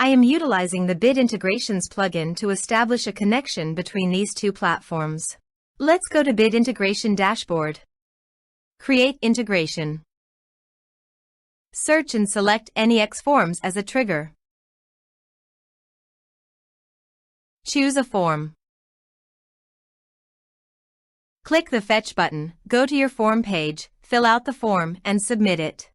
I am utilizing the Bid Integrations plugin to establish a connection between these two platforms. Let's go to Bid Integration Dashboard. Create integration. Search and select NEX Forms as a trigger. Choose a form. Click the Fetch button, go to your form page, fill out the form, and submit it.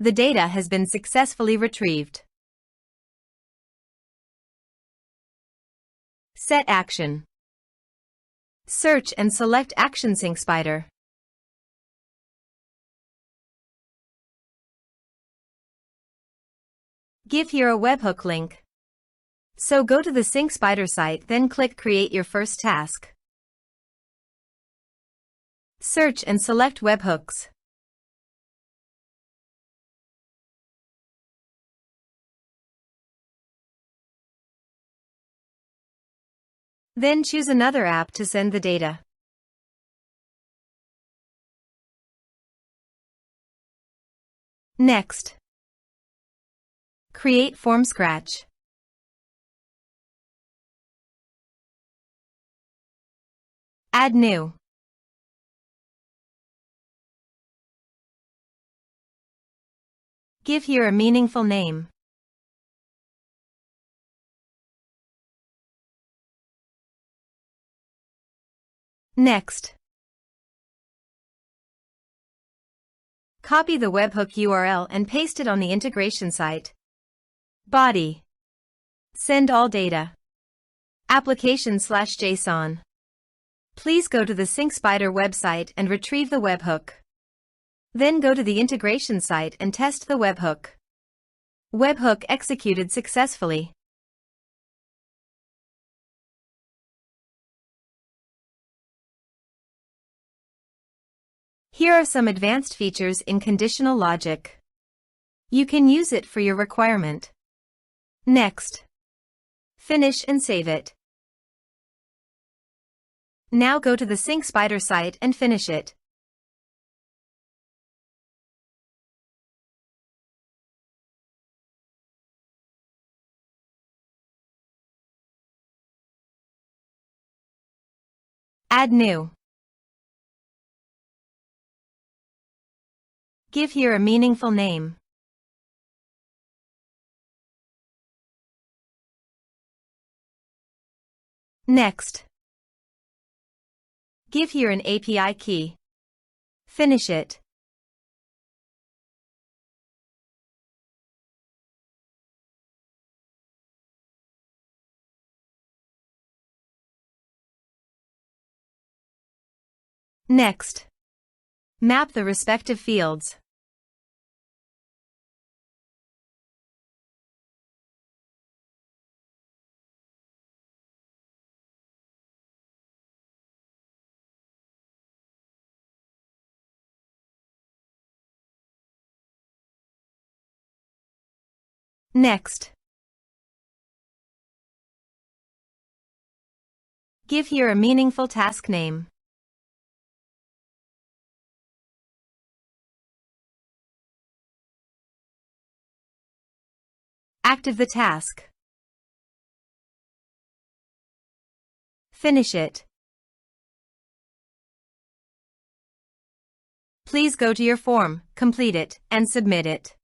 The data has been successfully retrieved. Set action. Search and select Action Sync Spider. Give here a webhook link. So go to the Sync Spider site, then click Create your first task. Search and select webhooks. Then choose another app to send the data. Next, create form scratch. Add new. Give here a meaningful name. Next, copy the webhook URL and paste it on the integration site. Body. Send all data. Application/JSON. Please go to the Sync Spider website and retrieve the webhook. Then go to the integration site and test the webhook. Webhook executed successfully. Here are some advanced features in conditional logic. You can use it for your requirement. Next. Finish and save it. Now go to the Sync Spider site and finish it. Add new. Give here a meaningful name. Next. Give here an API key. Finish it. Next. Map the respective fields. Next. Give here a meaningful task name. Active the task. Finish it. Please go to your form, complete it, and submit it.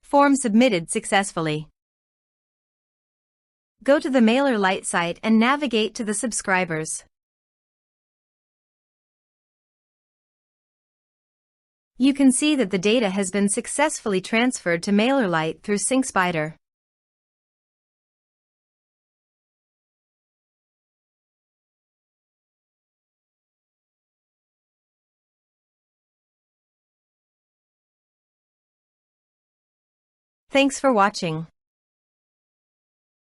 Form submitted successfully. Go to the MailerLite site and navigate to the subscribers. You can see that the data has been successfully transferred to MailerLite through Sync Spider. Thanks for watching.